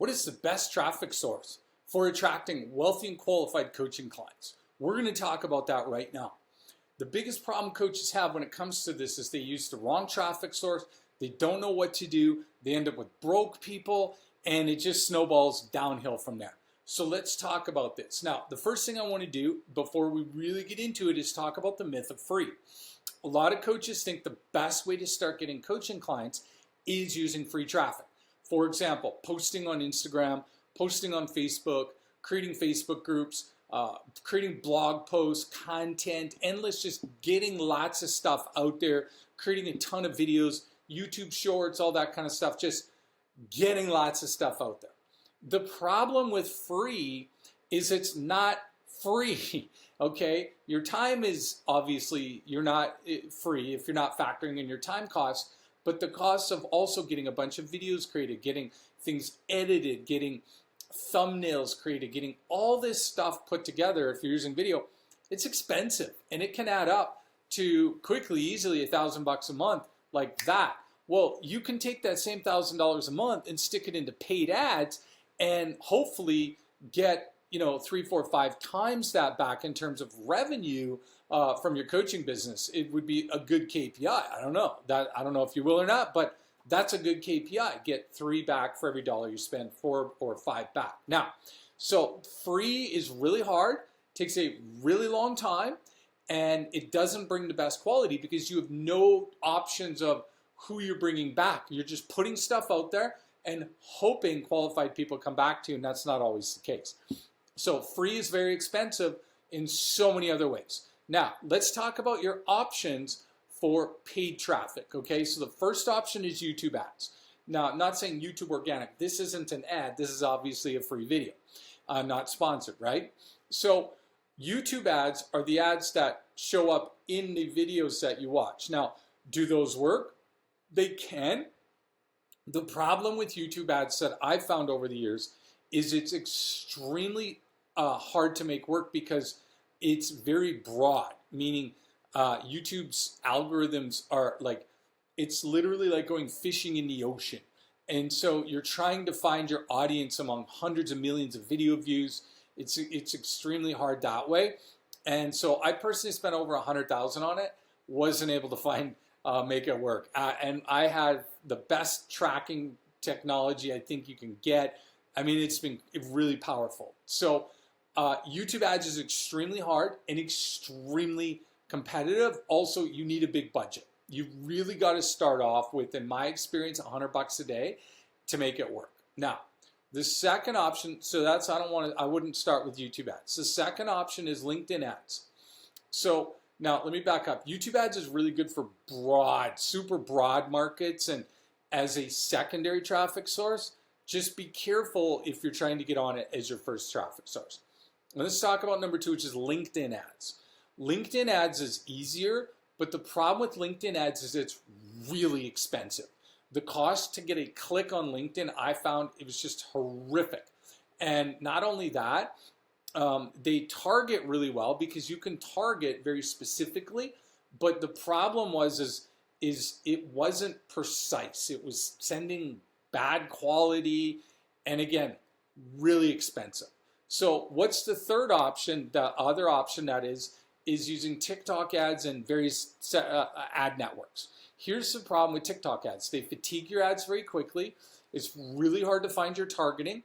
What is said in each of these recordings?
What is the best traffic source for attracting wealthy and qualified coaching clients? We're going to talk about that right now. The biggest problem coaches have when it comes to this is they use the wrong traffic source. They don't know what to do. They end up with broke people, and it just snowballs downhill from there. So let's talk about this. Now, the first thing I want to do before we really get into it is talk about the myth of free. A lot of coaches think the best way to start getting coaching clients is using free traffic. For example, posting on Instagram, posting on Facebook, creating Facebook groups, creating blog posts, content, endless, just getting lots of stuff out there, creating a ton of videos, YouTube shorts, all that kind of stuff, just getting lots of stuff out there. The problem with free is it's not free, okay? Your time is obviously, you're not free if you're not factoring in your time costs, but the costs of also getting a bunch of videos created, getting things edited, getting thumbnails created, getting all this stuff put together, if you're using video, it's expensive and it can add up to quickly, easily $1,000 a month like that. Well, you can take that same $1,000 a month and stick it into paid ads and hopefully get 3, 4, 5 times that back in terms of revenue from your coaching business. It would be a good KPI. I don't know if you will or not, but that's a good KPI. Get 3 back for every dollar you spend, 4 or 5 back. Now, so free is really hard, takes a really long time, and it doesn't bring the best quality because you have no options of who you're bringing back. You're just putting stuff out there and hoping qualified people come back to you, and that's not always the case. So free is very expensive in so many other ways. Now, let's talk about your options for paid traffic, okay? So the first option is YouTube ads. Now, I'm not saying YouTube organic. This isn't an ad. This is obviously a free video, not sponsored, right? So YouTube ads are the ads that show up in the videos that you watch. Now, do those work? They can. The problem with YouTube ads that I've found over the years is it's extremely hard to make work because it's very broad, meaning YouTube's algorithms are like, it's literally like going fishing in the ocean. And so you're trying to find your audience among hundreds of millions of video views. It's extremely hard that way. And so I personally spent over 100,000 on it, wasn't able to make it work. And I had the best tracking technology I think you can get. I mean, it's been really powerful. So YouTube ads is extremely hard and extremely competitive. Also, you need a big budget. You really got to start off with, in my experience, $100 a day to make it work. Now, the second option, so that's, I wouldn't start with YouTube ads. The second option is LinkedIn ads. So now let me back up. YouTube ads is really good for broad, super broad markets and as a secondary traffic source. Just be careful if you're trying to get on it as your first traffic source. Now, let's talk about number 2, which is LinkedIn ads. LinkedIn ads is easier, but the problem with LinkedIn ads is it's really expensive. The cost to get a click on LinkedIn, I found it was just horrific. And not only that, they target really well because you can target very specifically, but the problem is it wasn't precise. It was sending bad quality, and again, really expensive. So what's the third option? The other option that is using TikTok ads and various ad networks. Here's the problem with TikTok ads. They fatigue your ads very quickly. It's really hard to find your targeting,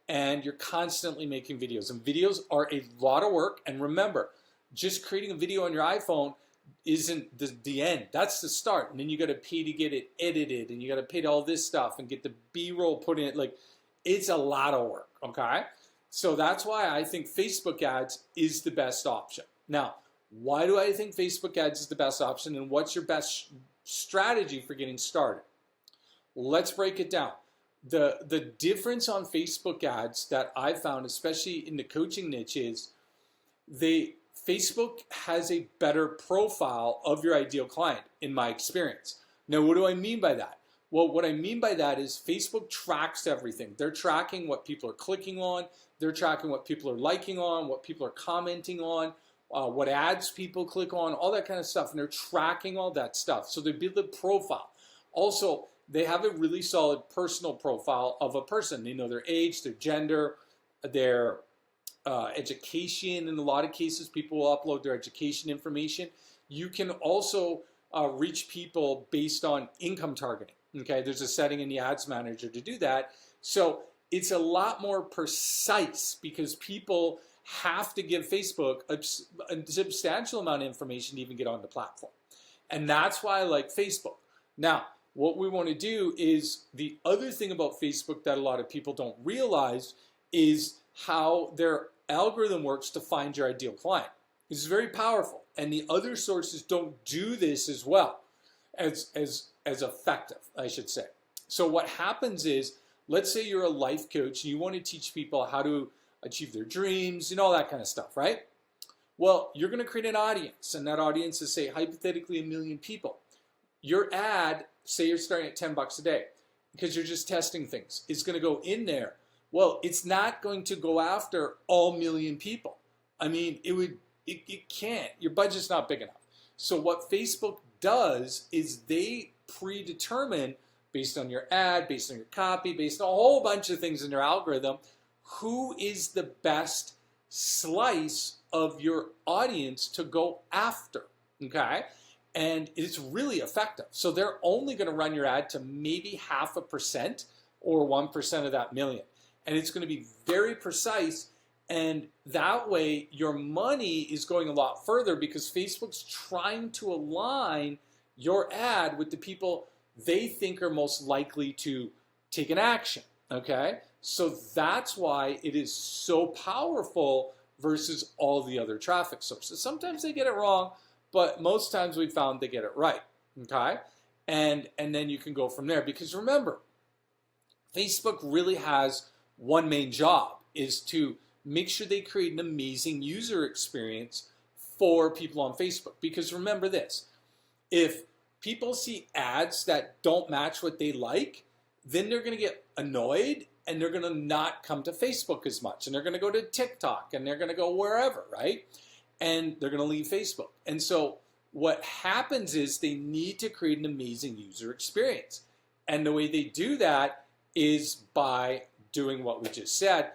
and you're constantly making videos. And videos are a lot of work. And remember, just creating a video on your iPhone isn't the end. That's the start. And then you got to pay to get it edited, and you got to pay to all this stuff and get the B-roll put in it. Like, it's a lot of work, okay? So that's why I think Facebook ads is the best option. Now, why do I think Facebook ads is the best option, and what's your best strategy for getting started? Let's break it down. The difference on Facebook ads that I found, especially in the coaching niche, is Facebook has a better profile of your ideal client, in my experience. Now, what do I mean by that? Well, what I mean by that is Facebook tracks everything. They're tracking what people are clicking on. They're tracking what people are liking on, what people are commenting on, what ads people click on, all that kind of stuff. And they're tracking all that stuff. So they build a profile. Also, they have a really solid personal profile of a person. They know their age, their gender, their education. In a lot of cases, people will upload their education information. You can also reach people based on income targeting. Okay, there's a setting in the Ads Manager to do that. So it's a lot more precise because people have to give Facebook a substantial amount of information to even get on the platform. And that's why I like Facebook. Now, what we want to do is, the other thing about Facebook that a lot of people don't realize is how their algorithm works to find your ideal client. It's very powerful, and the other sources don't do this as well as effective, I should say. So what happens is, let's say you're a life coach and you want to teach people how to achieve their dreams and all that kind of stuff, right? Well, you're going to create an audience, and that audience is, say, hypothetically 1 million people. Your ad, say you're starting at $10 a day because you're just testing things, is going to go in there. Well, it's not going to go after all 1 million people. I mean, it can't. Your budget's not big enough. So what Facebook does is they predetermine, based on your ad, based on your copy, based on a whole bunch of things in their algorithm, who is the best slice of your audience to go after, okay? And it's really effective. So they're only going to run your ad to maybe 0.5% or 1% of that million. And it's going to be very precise. And that way your money is going a lot further because Facebook's trying to align your ad with the people they think are most likely to take an action, okay? So that's why it is so powerful versus all the other traffic sources. Sometimes they get it wrong, but most times we found they get it right, okay? And then you can go from there, because remember, Facebook really has one main job, is to make sure they create an amazing user experience for people on Facebook. Because remember this, if people see ads that don't match what they like, then they're going to get annoyed and they're going to not come to Facebook as much. And they're going to go to TikTok and they're going to go wherever, right? And they're going to leave Facebook. And so what happens is they need to create an amazing user experience. And the way they do that is by doing what we just said,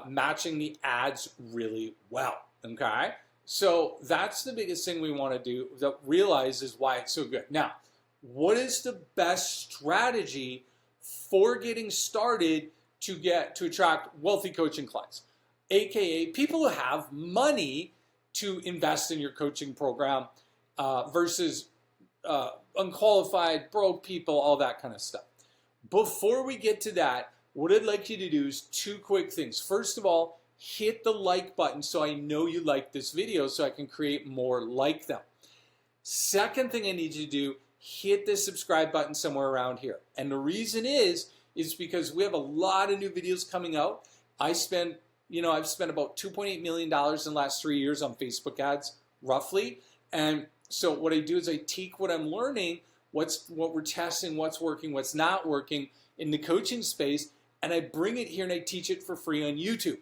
matching the ads really well, okay? So that's the biggest thing we want to do, that realize is why it's so good. Now, what is the best strategy for getting started to attract wealthy coaching clients? AKA people who have money to invest in your coaching program versus unqualified, broke people, all that kind of stuff. Before we get to that, what I'd like you to do is 2 quick things. First of all, hit the like button so I know you like this video so I can create more like them. Second thing I need you to do, hit the subscribe button somewhere around here. And the reason is because we have a lot of new videos coming out. I've spent about $2.8 million in the last 3 years on Facebook ads, roughly. And so what I do is I take what I'm learning, what we're testing, what's working, what's not working in the coaching space, and I bring it here and I teach it for free on YouTube.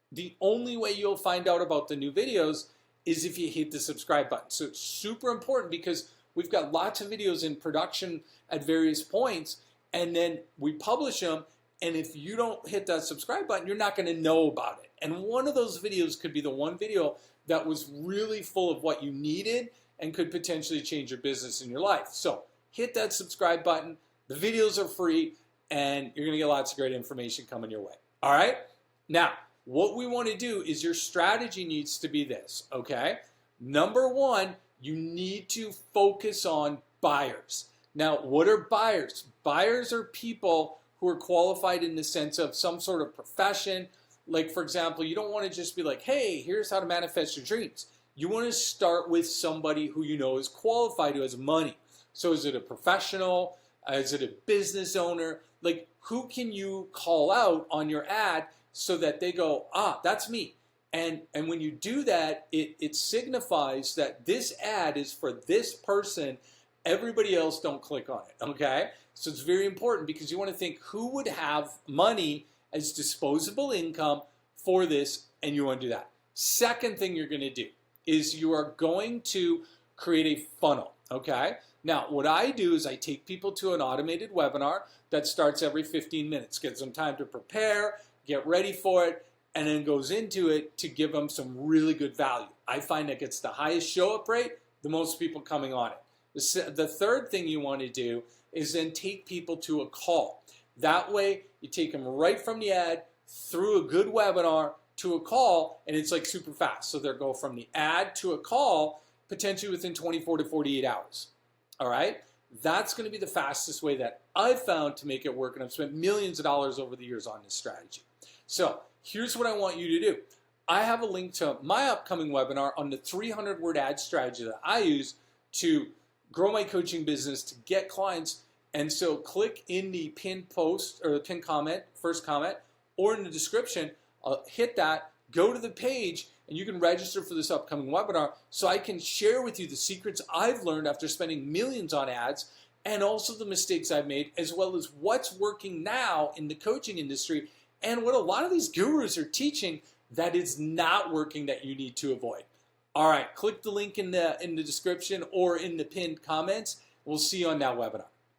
The only way you'll find out about the new videos is if you hit the subscribe button. So it's super important because we've got lots of videos in production at various points, and then we publish them, and if you don't hit that subscribe button, you're not going to know about it. And one of those videos could be the one video that was really full of what you needed and could potentially change your business and your life. So hit that subscribe button. The videos are free, and you're going to get lots of great information coming your way. All right? Now, what we want to do is your strategy needs to be this, okay? Number 1, you need to focus on buyers. Now, what are buyers? Buyers are people who are qualified in the sense of some sort of profession. Like, for example, you don't want to just be like, hey, here's how to manifest your dreams. You want to start with somebody who you know is qualified, who has money. So is it a professional? Is it a business owner? Like, who can you call out on your ad so that they go, that's me. And when you do that, it signifies that this ad is for this person. Everybody else don't click on it, okay? So it's very important because you want to think who would have money as disposable income for this, and you want to do that. Second thing you're going to do is you are going to create a funnel, okay? Now, what I do is I take people to an automated webinar that starts every 15 minutes, gives them time to prepare, get ready for it, and then goes into it to give them some really good value. I find that gets the highest show-up rate, the most people coming on it. The third thing you want to do is then take people to a call. That way, you take them right from the ad through a good webinar to a call, and it's like super fast. So they'll go from the ad to a call potentially within 24 to 48 hours. All right? That's going to be the fastest way that I've found to make it work, and I've spent millions of dollars over the years on this strategy. So here's what I want you to do. I have a link to my upcoming webinar on the 300-word ad strategy that I use to grow my coaching business, to get clients. And so click in the pinned post or the pinned comment, first comment, or in the description, hit that, go to the page, and you can register for this upcoming webinar so I can share with you the secrets I've learned after spending millions on ads, and also the mistakes I've made, as well as what's working now in the coaching industry and what a lot of these gurus are teaching that is not working that you need to avoid. All right, click the link in the description or in the pinned comments. We'll see you on that webinar.